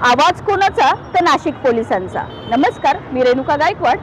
आवाज कोणाचा तर नाशिक पोलिसांचा। नमस्कार, मी रेणुका गायकवाड,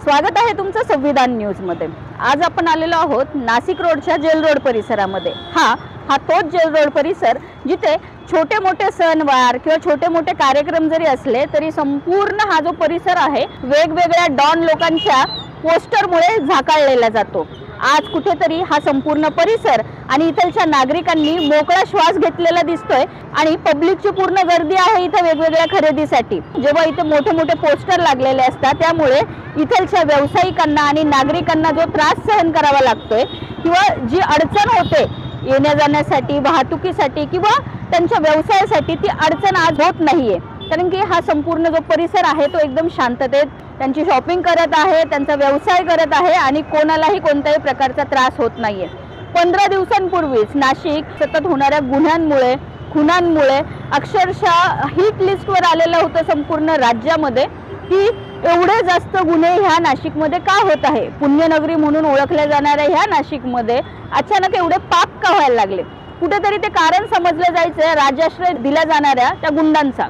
स्वागत आहे तुमचं संविधान न्यूज मध्ये। आज आपण आलेलो आहोत नाशिक रोडच्या जेल रोड परिसरामध्ये। हा तोच जेल रोड परिसर जिथे छोटे मोठे सणवार किंवा छोटे मोठे कार्यक्रम जरी असले तरी संपूर्ण हा जो परिसर आहे वेगवेगळ्या डॉन लोकांच्या पोस्टरमुळे झाकाळलेला जातो। आज कुठेतरी हा संपूर्ण परिसर आणि इथलच्या नागरिकांनी मोकळा श्वास घेतलेला दिसतोय आणि पब्लिकची पूर्ण गर्दी आहे इथे वेगवेगळ्या खरेदीसाठी। जेव्हा इथे मोठे मोठे पोस्टर लागलेले असतात त्यामुळे इथलच्या व्यावसायिकांना आणि नागरिकांना जो त्रास सहन करावा लागतोय किंवा जी अडचण होते येण्या जाण्यासाठी, वाहतुकीसाठी किंवा त्यांच्या व्यवसायासाठी, ती अडचण आज होत नाहीये। कारण की हा संपूर्ण जो परिसर आहे तो एकदम शांततेत त्यांची शॉपिंग करत आहे, त्यांचा व्यवसाय करत आहे आणि कोणालाही कोणत्याही प्रकारचा त्रास होत नाहीये। 15 दिवसांपूर्वीच नाशिक सतत होणाऱ्या गुन्ह्यांमुळे, खुनांमुळे अक्षरशः हिट लिस्टवर आलेलं होतं संपूर्ण राज्यामध्ये की एवढे जास्त गुन्हे ह्या नाशिकमध्ये का होत आहे। पुण्यनगरी म्हणून ओळखल्या जाणाऱ्या ह्या नाशिकमध्ये अचानक एवढे पाप का व्हायला लागले। कुठेतरी ते कारण समजलं जायचं राजाश्रय दिला जाणाऱ्या त्या गुंडांचा।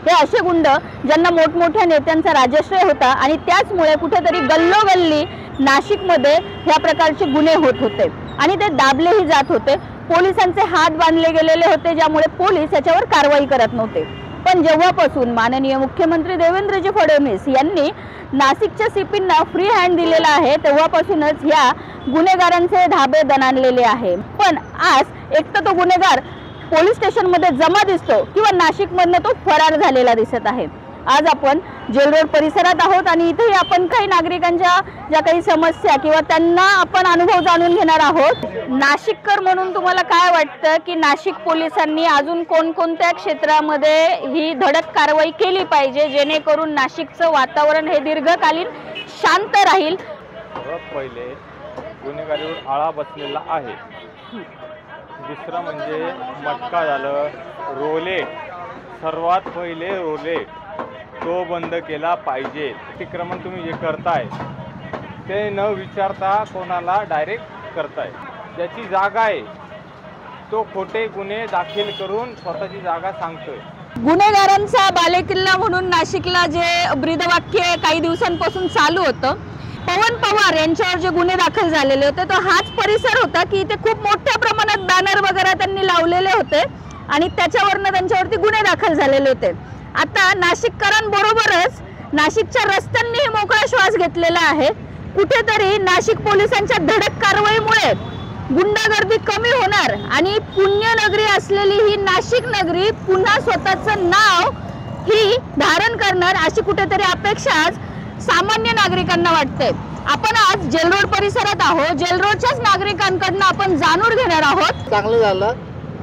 हे असे गुंड ज्यांना मोठमोठ्या नेत्यांचा राजाश्रय होता आणि त्याचमुळे कुठेतरी गल्लोगल्ली नाशिकमध्ये ह्या प्रकारचे गुन्हे होत होते आणि ते दाबलेही जात होते। पोलिसांचे हात बांधले गेलेले होते ज्यामुळे पोलीस याच्यावर कारवाई करत नव्हते। पण जेव्हापासून माननीय मुख्यमंत्री देवेंद्रजी फडणवीस यांनी नाशिकच्या सीपींना फ्री हँड दिलेला आहे तेव्हापासूनच ह्या गुन्हेगारांचे धाबे दणाणलेले आहे। पण आज एक तर तो गुन्हेगार पोलीस स्टेशन मध्ये जमा दिसतो किंवा नाशिक मधनं तो फरार झालेला दिसत आहे। आज आपण जेल रोड परिसरात आहोत आणि इथेही आपण काही नागरिकांच्या ज्या काही समस्या किंवा त्यांना आपण अनुभव जाणून घेणार आहोत। नाशिककर म्हणून तुम्हाला काय वाटतं की नाशिक पोलिसांनी अजून कोणकोणत्या क्षेत्रामध्ये ही धडक कारवाई केली पाहिजे जेणेकरून नाशिकचं वातावरण हे दीर्घकालीन शांत राहील? पहिले गुन्हेगारीवर आळा बसलेला आहे। दुसरं म्हणजे मटका झालं, रोलेट, सर्वात पहिले रोलेट तो बंद केला पाहिजे। अतिक्रमण तुम्ही जे करताय ते न विचारता कोणाला डायरेक्ट करताय। ज्याची जागा आहे तो खोटे गुन्हे दाखल करून स्वतःची जागा सांगतोय। गुन्हेगारांचा बालेकिल्ला म्हणून नाशिकला जे ब्रीदवाक्य काही दिवसांपासून चालू होतं, पवन पवार यांच्यावर जे गुन्हे दाखल झालेले होते तो हाच परिसर होता की इथे खूप मोठ्या प्रमाणात बॅनर वगैरे त्यांनी लावलेले होते आणि त्याच्यावरनं त्यांच्यावरती गुन्हे दाखल झालेले होते। आता नाशिककरांबरोबरच नाशिकच्या रस्त्यांनीही मोकळा श्वास घेतलेला आहे। कुठेतरी नाशिक पोलिसांच्या धडक कारवाईमुळे गुंडागर्दी कमी होणार आणि पुण्यनगरी असलेली ही नाशिक नगरी पुन्हा स्वतःचं नाव ही धारण करणार अशी कुठेतरी अपेक्षा आज सामान्य नागरिकांना वाटते। आपण आज जेल रोड परिसरात आहोत, जेल रोडच्याच नागरिकांकडून आपण जाणून घेणार आहोत। चांगलं झालं,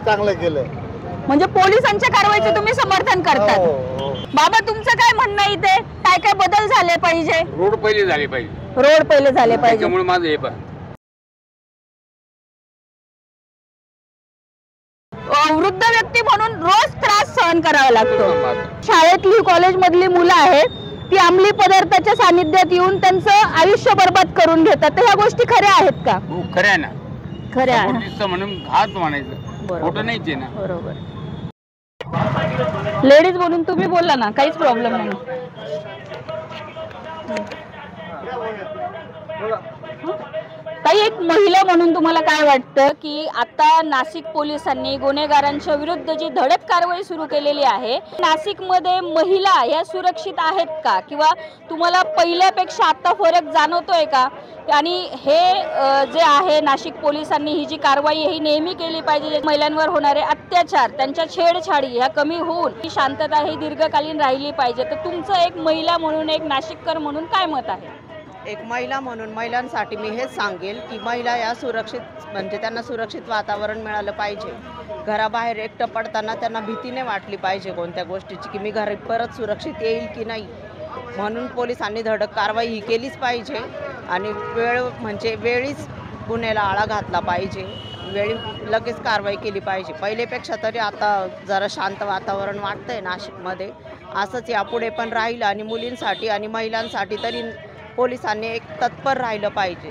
चांगलं केलं म्हणजे पोलिसांच्या कारवाईचे तुम्ही समर्थन करतात? बाबा तुमचं काय म्हणणं आहे इथे? काय काय बदल झाले पाहिजे? रोड पहिले झाले पाहिजे, रोड पहिले झाले पाहिजे त्यामुळे माझं हे पण वृद्ध व्यक्ती म्हणून रोज त्रास सहन करावा लागतो। शाळेतली, कॉलेज मधली मुलं आहेत ती अंमली पदार्थाच्या सानिध्यात येऊन त्यांचं आयुष्य बर्बाद करून घेतात। तर ह्या गोष्टी खऱ्या आहेत का? खऱ्या ना, खऱ्या आहे म्हणून घात म्हणायचं, खोटं नाहीच आहे ना। बरोबर। लेडीज म्हणून तुम्ही बोलला ना, काहीच प्रॉब्लेम नाही। ताई, एक महिला म्हणून तुम्हाला काय वाटतं की आता नाशिक पोलिसांनी गुन्हेगारांच्या विरुद्ध जी धडक कारवाई सुरू केलेली आहे, नाशिकमध्ये महिला ह्या सुरक्षित आहेत का किंवा तुम्हाला पहिल्यापेक्षा आता फरक जाणवतोय का? आणि हे जे आहे नाशिक पोलिसांनी ही जी कारवाई ही नेहमी केली पाहिजे, महिलांवर होणारे अत्याचार, त्यांच्या छेडछाडी ह्या कमी होऊन ही शांतता ही दीर्घकालीन राहिली पाहिजे। तर तुमचं एक महिला म्हणून, एक नाशिककर म्हणून काय मत आहे? एक महिला म्हणून महिलांसाठी मी हेच सांगेल की महिला या सुरक्षित, म्हणजे त्यांना सुरक्षित वातावरण मिळालं पाहिजे। घराबाहेर एकटं पडताना त्यांना भीतीने वाटली पाहिजे कोणत्या गोष्टीची की मी घरी परत सुरक्षित येईल की नाही, म्हणून पोलिसांनी धडक कारवाई ही केलीच पाहिजे आणि म्हणजे वेळीच गुन्ह्याला आळा घातला पाहिजे, वेळी लगेच कारवाई केली पाहिजे। पहिलेपेक्षा तरी आता जरा शांत वातावरण वाटतंय नाशिकमध्ये, असंच यापुढे पण राहील आणि मुलींसाठी आणि महिलांसाठी तरी पोलिसांनी एक तत्पर राहिलं पाहिजे।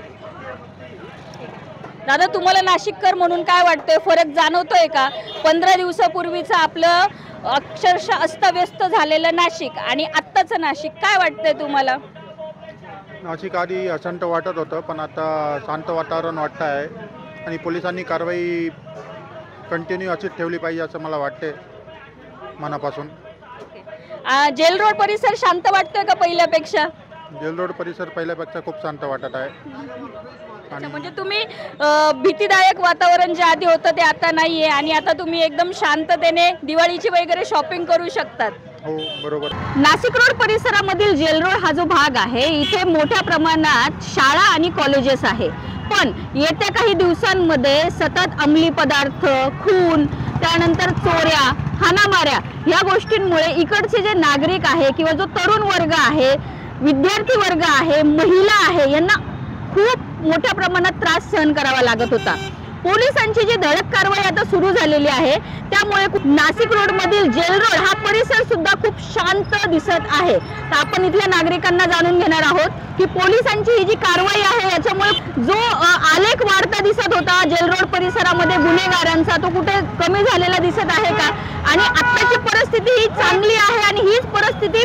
दादा, तुम्हाला नाशिककर म्हणून काय वाटतंय, फरक जाणवतोय का? 15 दिवसापूर्वीचं आपलं अक्षरशः अस्तव्यस्त झालेलं नाशिक आणि आत्ताचं नाशिक, काय वाटतंय तुम्हाला? नाशिक आधी अशांत वाटत होतं, पण आता शांत वातावरण वाटतं आहे आणि पोलिसांनी कारवाई कंटिन्यू अशीच ठेवली पाहिजे असं मला वाटते मनापासून. जेल रोड परिसर शांत वाटतोय का पहिल्यापेक्षा? जेल रोड परिसर पहिल्यापेक्षा खूप शांत वाटत आहे. अच्छा, म्हणजे तुम्ही भीतीदायक वातावरण जे आधी होतं ते आता नाहीये आणि आता तुम्ही एकदम शांततेने दिवाळीची वगैरे शॉपिंग करू शकतात. हो बरोबर. नाशिक रोड परिसरामधील जेल रोड हा जो भाग आहे, इथे मोठ्या प्रमाणात शाळा आणि कॉलेजेस आहे. पण येत्या काही दिवसांमध्ये सतत अंमली पदार्थ, खून, त्यानंतर चोऱ्या, हाणामाऱ्या या गोष्टींमुळे इकडचे जे नागरिक आहे किंवा जो तरुण वर्ग आहे, विद्यार्थी वर्ग आहे, महिला आहे, यांना खूप मोठ्या प्रमाणात त्रास सहन करावा लागत होता. पोलिसांची जी धडक कारवाई आता सुरू झालेली आहे त्यामुळे नाशिक रोड मधील जेल रोड हा परिसर सुद्धा खूप शांत दिसत आहे. तर आपण इथल्या नागरिकांना जाणून घेणार आहोत की पोलिसांची ही जी कारवाई आहे याच्यामुळे जो आलेख वाढता दिसत होता जेल रोड परिसरामध्ये गुन्हेगारांचा, तो कुठे कमी झालेला दिसत आहे का, आणि आत्ताची परिस्थिती ही चांगली आहे आणि हीच परिस्थिती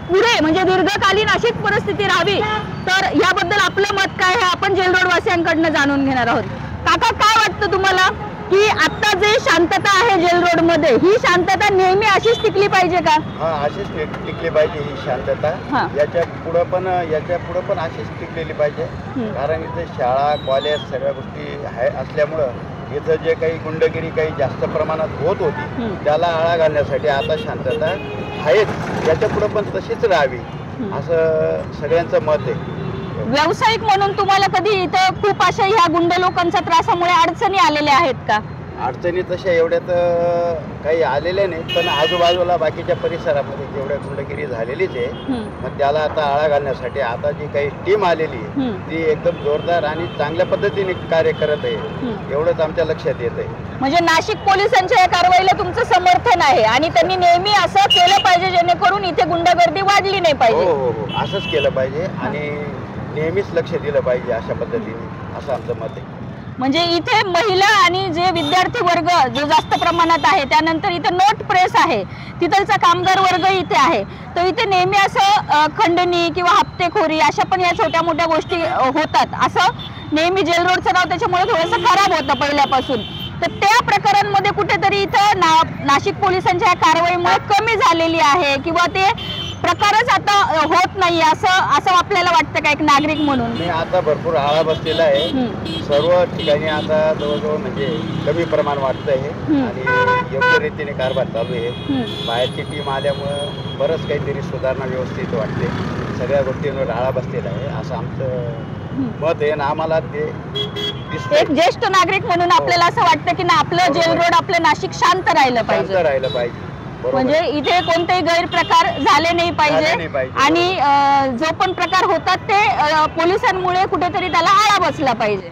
पुढे म्हणजे दीर्घकालीन अशीच परिस्थिती राहावी, तर याबद्दल आपलं मत काय आहे आपण जेल रोड वासियांकडनं जाणून घेणार आहोत. काका, काय वाटतं तुम्हाला की आता जे शांतता आहे जेल रोड मध्ये, ही शांतता नेहमी अशीच टिकली पाहिजे का? हा, अशीच टिकली पाहिजे ही शांतता. हा. याच्या पुढे पण अशीच टिकलेली पाहिजे. कारण इथे शाळा, कॉलेज सगळ्या गोष्टी आहे असल्यामुळं इथं जे काही गुंडगिरी काही जास्त प्रमाणात होत होती त्याला आळा घालण्यासाठी आता शांतता आहेच. याच्या पुढे पण तशीच राहावी असं सगळ्यांचं मत आहे. व्यावसायिक म्हणून तुम्हाला कधी इथं खूप अशा ह्या गुंड लोकांच्या त्रासामुळे अडचणी आलेल्या आहेत का? अडचणी तशा एवढ्या तर काही आलेल्या नाहीत, पण आजूबाजूला बाकीच्या परिसरामध्ये जेवढ्या गुंडगिरी झालेलीच आहे, मग त्याला आता आळा घालण्यासाठी आता जी काही टीम आलेली आहे ती एकदम जोरदार आणि चांगल्या पद्धतीने कार्य करत आहे, एवढंच आमच्या लक्षात येत आहे. म्हणजे नाशिक पोलिसांच्या या कारवाईला तुमचं समर्थन आहे आणि त्यांनी नेहमी असं केलं पाहिजे जेणेकरून इथे गुंडगर्दी वाढली नाही पाहिजे. हो हो हो, असंच केलं पाहिजे आणि नेहमीच लक्ष दिलं पाहिजे अशा पद्धतीने, असं आमचं मत आहे. म्हणजे इथे महिला आणि जे विद्यार्थी वर्ग जो जास्त प्रमाणात आहे, त्यानंतर इथे नोट प्रेस आहे, तिथलचा कामगार वर्ग इथे आहे, तर इथे नेहमी असं खंडणी किंवा हप्तेखोरी अशा पण या छोट्या मोठ्या गोष्टी होतात. असं नेहमी जेल रोडचं नाव त्याच्यामुळे थोडंसं खराब होतं पहिल्यापासून. तर त्या प्रकारांमध्ये कुठेतरी इथं नाशिक पोलिसांच्या या कारवाईमुळे कमी झालेली आहे किंवा ते प्रकारच आता होत नाही असं आपल्याला वाटतं का एक नागरिक म्हणून? मी आता भरपूर आळा बसलेला आहे. सर्व ठिकाणी आता जवळजवळ म्हणजे कमी प्रमाण वाटतंय आणि योग्य रीतीने कारभार चालू आहे. बाहेरची टीम आल्यामुळं बरंच काहीतरी सुधारणा व्यवस्थित वाटते. सगळ्या गोष्टींवर आळा बसलेला आहे असं आमचं मत आहे आणि आम्हाला ते दिसतंय. एक ज्येष्ठ नागरिक म्हणून आपल्याला असं वाटतं की ना आपलं जेल रोड, आपलं नाशिक शांत राहिलं पाहिजे. म्हणजे इथे कोणतेही गैरप्रकार झाले नाही पाहिजे आणि जो पण प्रकार होतात ते पोलिसांमुळे कुठेतरी त्याला आळा बसला पाहिजे.